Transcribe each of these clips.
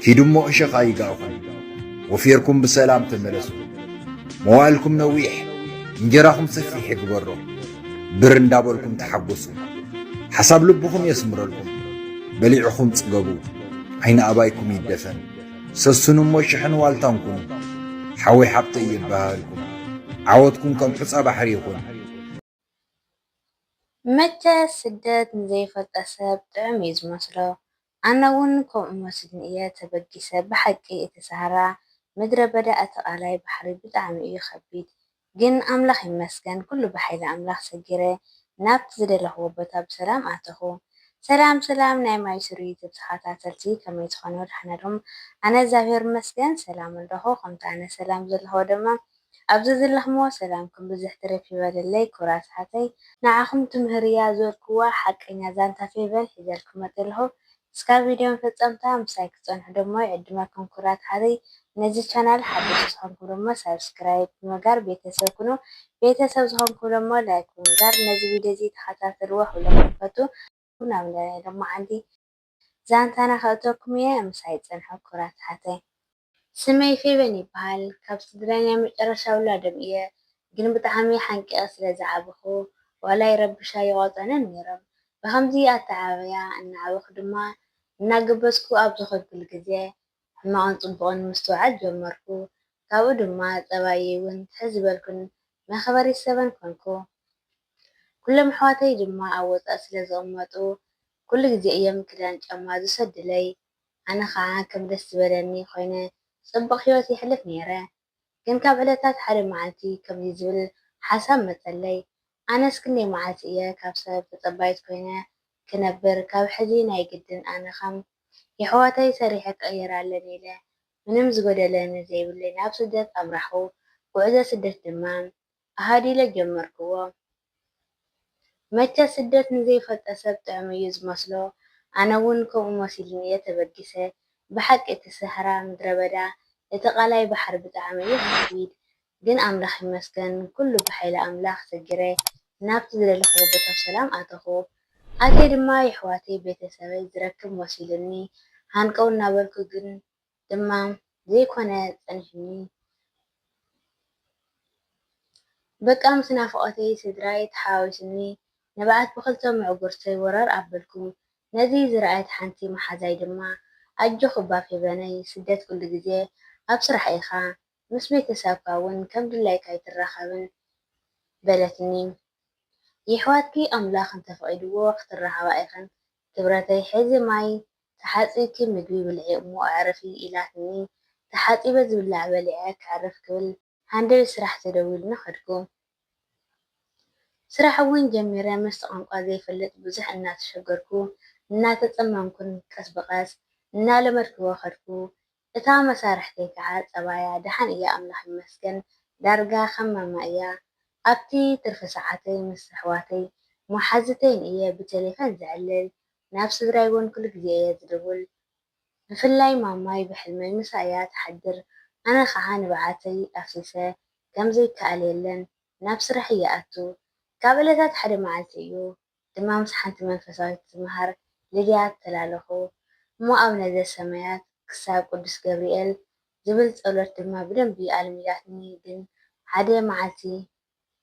في دمو أشق أيقاكم وفيركم بسلام تملسوا موالكم نويح انجراكم سفيح يقبروا برندابلكم تحبسوا حسب لبكم يسمر لكم بليعكم تقبوا عين أبايكم يدفن سسنوا موشحن والتانكم حوي حبطي يبهالكم عودكم كم حصة بحريكم متى سدت نزيفة أسب تعميز مصر أنا ونكم مسلمية تبجسة بحقي اتسهرة مدرة بدأت علي بحري بدعم يخبيت جن أملاخ مسكن كل بحيل أملاخ سجرة نبت زد له بتا بسلام أتخو سلام نعم يسري تبسحات تلتي كما يتخانور حنرهم أنا زهير مسكن سلام له قمت أنا سلام زد له دما أبزز اللحمو سلامكم بزحتري في بالي اللي كراس حتي نعاكم تمهريا زوركوا حقኛ ዛንታ ፌቨል ሒዘልኩም መጥልሆ እስካብ ቪድዮ ፍጻምታ ምሳይ ክጸንሑ ደሞ ይዕድመኩም ኩራት ሓደይ ነዚ ቻናል ሓድሽ ዝኾንኩም ደሞ ሰብስክራይብ ብምግባር ቤተሰብ ኩኑ ቤተሰብ ዝኾንኩም ደሞ ላይክ ብምግባር ነዚ ቪድዮ እዚ ተኸታተልዎ ሁለኩም ፈቱ ናብ ደሞ ዓንዲ ዛንታና ከእተኩም እየ ምሳይ ፀንሑ ኩራት ሓተይ ስመይ ፌቨን ይበሃል ካብ ስድራኛ መጨረሻ ውላዶም እየ ግን ብጣዕሚ ሓንቂቐ ስለ ዝዓበኹ ዋላ ይረብሻ ይቆፀነን ነይሮም ብከምዚ ኣተዓባብያ እናዓበኹ ድማ እናገበዝኩ ኣብ ዝኸድኩሉ ግዜ ሕማቕን ፅቡቕን ምስትውዓል ጀመርኩ ካብኡ ድማ ፀባየይ እውን ትሕዝ ዝበልኩን መኽበሪ ሰበን ኮንኩ ኩሎም ኣሕዋተይ ድማ ኣብ ወፃእ ስለ ዝቕመጡ ኩሉ ግዜ እዮም ክዳን ጫማ ዝሰድለይ ኣነ ከዓ ከም ደስ ዝበለኒ ኮይነ ፅቡቕ ሂወት ይሕልፍ ነይረ ግን ካብ ዕለታት ሓደ መዓልቲ ከምዚ ዝብል ሓሳብ መፀለይ ኣነስ ክንደይ መዓልቲ እየ ካብ ሰብ ተፀባይት ኮይነ ክነብር ካብ ሕዚ ናይ ግድን ኣነ ከም የሕዋተይ ሰሪሐ ክቕይር ኣለኒ ኢለ ምንም ዝጎደለ ዘይብለይ ናብ ስደት ኣምራሕኹ ጉዕዞ ስደት ድማ ኣሃዲለ ጀመርክዎ መቸ ስደት ንዘይፈልጠ ሰብ ጥዕሙ እዩ ዝመስሎ ኣነ እውን ከምኡ መሲሉኒ እየ ተበጊሰ ብሓቂ እቲ ሰሕራ ምድረ በዳ እቲ ቃላይ ባሕሪ ብጣዕሚ እዩ ከቢድ ግን ኣምላኽ ይመስገን ኩሉ ብሓይሊ ኣምላኽ ሰጊረ ናብቲ ዝደለኽዎ ቦታ ሰላም ኣተኹ ኣቴ ድማ የሕዋተይ ቤተሰበይ ዝረክብ መሲሉኒ ሃንቀው እናበልኩ ግን ድማ ዘይኮነ ፀኒሕኒ በቃ ምስ ናፍቖተይ ስድራይ ተሓዋዊስኒ ንበዓት ብኽልተ ምዕጉርተይ ወረር ኣበልኩ ነዚ ዝረኣየት ሓንቲ መሓዛይ ድማ ኣጆ ክባ ፌበነይ ስደት ኩሉ ግዜ ኣብ ስራሕ ኢኻ ምስ ቤተሰብካ እውን ከም ድላይካ ኣይትራኸብን በለትኒ የሕዋትኪ ኣምላኽ እንተፈቒድዎ ክትራኸባ ኢኸን ክብረተይ ሕዚ ማይ ተሓፂብኪ ምግቢ ብልዒ እሞ ኣዕርፊ ኢላትኒ ተሓፂበ ዝብላዕ በሊዐ ክዕርፍ ክብል ሃንደል ስራሕ ተደዊልና ኸድኩ ስራሕ እውን ጀሚረ ምስ ቋንቋ ዘይፈልጥ ብዙሕ እናተሸገርኩ እናተፀመምኩን ቀስ በቐስ እናለመድክዎ ኸድኩ እታ መሳርሕተይ ከዓ ፀባያ ደሓን እያ ኣምላኽ ይመስገን ዳርጋ ከማማ እያ ኣብቲ ትርፊ ሰዓተይ ምስ ኣሕዋተይ መሓዝተይን እየ ብቴሌፎን ዝዕልል ናብ ስድራይ እውን ኩሉ ግዜ እየ ዝድውል ብፍላይ ማማይ ብሕልመይ ምሳ እያ ትሓድር ኣነ ከዓ ንበዓተይ ኣፍሲሰ ከምዘይከኣል የለን ናብ ስራሕ እየ ኣቱ ካብ ዕለታት ሓደ መዓልቲ እዩ ድማ ምስ ሓንቲ መንፈሳዊት ዝምሃር ልድያ ተላለኹ እሞ ኣብ ነዘ ሰማያት ክሳብ ቅዱስ ገብርኤል ዝብል ጸሎት ድማ ብደንቢ ኣልሚዳትኒ ግን ሓደ መዓልቲ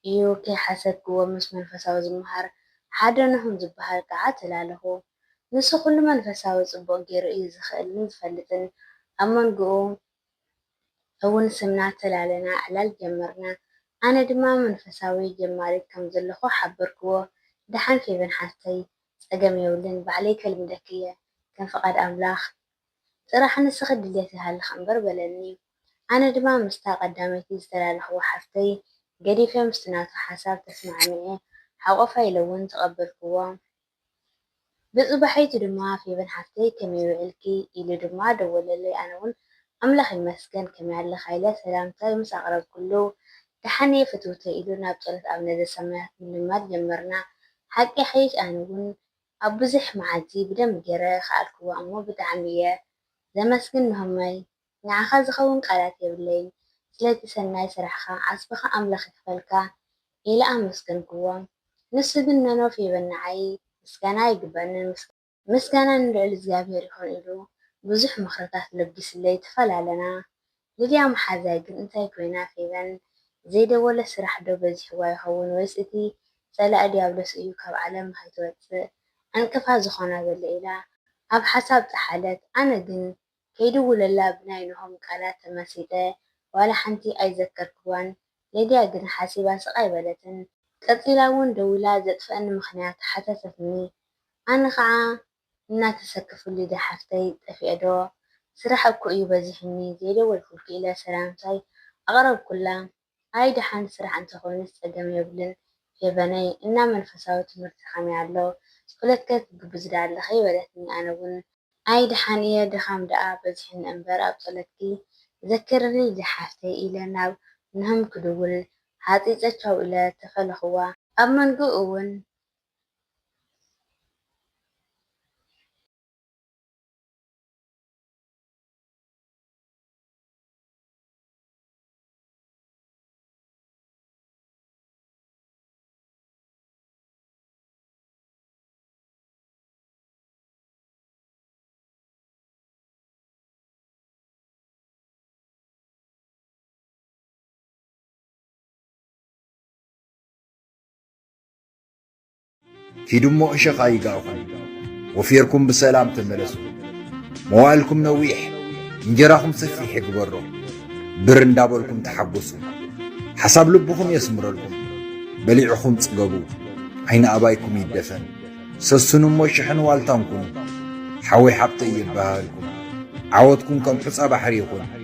እዩ ከይሓሰብክዎ ምስ መንፈሳዊ ዝምሃር ሓደ ንኹን ዝበሃል ከዓ ተላለኹ ንሱ ኩሉ መንፈሳዊ ጽቡቕ ገይሩ እዩ ዝኽእልን ዝፈልጥን ኣብ መንጎኡ እውን ስምና ተላለና ዕላል ጀመርና ኣነ ድማ መንፈሳዊ ጀማሪት ከም ዘለኹ ሓበርክዎ ድሓን ፌቨን ሓስተይ ፀገም የብልን ባዕለይ ከልምደክ እየ ከም ፍቓድ ኣምላኽ ጥራሕ ንስኺ ድሌት ይሃልኽ እምበር በለኒ ኣነ ድማ ምስታ ቀዳመይቲ ዝተላለኽዎ ሓፍተይ ገዲፈ ምስቲ ናቱ ሓሳብ ተስማዕምዐ ሓቆፋ ኢለ እውን ተቐበልክዎ ብፅባሐይቲ ድማ ፌቨን ሓፍተይ ከመይ ውዕልኪ ኢሉ ድማ ደወለለይ ኣነ እውን ኣምላኽ ይመስገን ከመይ ኣለኻ ኢለ ሰላምታ ምስ ኣቕረብኩሉ ድሓን እየ ፍትውተ ኢሉ ናብ ጸሎት ኣብ ነዘ ሰማያት ምልማድ ጀመርና ሓቂ ሓይሽ ኣነ እውን ኣብ ብዙሕ መዓልቲ ብደንቢ ገይረ ከኣልክዎ እሞ ብጣዕሚ እየ ዘመስግን ንሆመይ ንዓኻ ዝኸውን ቃላት የብለይን ስለቲ ሰናይ ስራሕኻ ዓስብኻ ኣምላኽ ይክፈልካ ኢለ ኣመስገንክዎ ንሱ ግን ነኖ ፌቨን ንዓይ ምስጋና ይግበአንን ምስጋና ንልዑል እግዚኣብሔር ይኹን ኢሉ ብዙሕ ምኽርታት ለጊስለይ ተፈላለና ልድያ መሓዛይ ግን እንታይ ኮይና ፌበን ዘይደወለ ስራሕ ዶ በዚሕዋ ይኸውን ወይስ እቲ ጸላእ ዲያብሎስ እዩ ካብ ዓለም ከይትወፅእ ዕንቅፋ ዝኾና ዘሎ ኢላ ኣብ ሓሳብ ጠሓለት። ኣነ ግን ከይድውለላ ብናይ ንሆም ቃላት ተመሲጠ ዋላ ሓንቲ ኣይዘከርክዋን። ሌድያ ግን ሓሲባ ስቓይ በለትን። ቀፂላ እውን ደውላ ዘጥፍአኒ ምኽንያት ሓተተትኒ። ኣነ ከዓ እናተሰከፍሉ ሓፍተይ ጠፊአ ዶ ስራሕ እኮ እዩ በዚሕኒ ዘይደወልኩልኪ ኢለ ሰላምታይ ኣቕረብኩላ። ኣይ ድሓን ስራሕ እንተኾይኑስ ፀገም የብልን ፌበነይ እና መንፈሳዊ ትምህርቲ ከመይ ኣሎ ጸሎትከ ክግብዝ ዳ ኣለኸ ይበለትኒ። ኣነ እውን ኣይ ድሓን እየ ድኻም ደኣ በዚሕኒ እምበር ኣብ ጸሎትኪ ዘክርኒ ሓፍተይ ኢለ ናብ ንህም ክድውል ሓፂፀ ቻው ኢለ ተፈለኽዋ። ኣብ መንጎ እውን ፊድሞ እሸኽ ኣይጋእኹም ወፊርኩም ብሰላም ተመለሱ። መዋዕልኩም ነዊሕ እንጀራኹም ሰፊሕ ይግበሮ። ብር እንዳበልኩም ተሓጐሱ። ሓሳብ ልብኹም የስምረልኩም። በሊዕኹም ጽገቡ። ዓይኒ ኣባይኩም ይደፈን። ሰሱን እሞ ሽሕን ዋልታን ኩኑ። ሓወይ ሓብቲ ይበሃልኩም። ዓወትኩም ከም ሑፃ ባሕሪ ይኹን።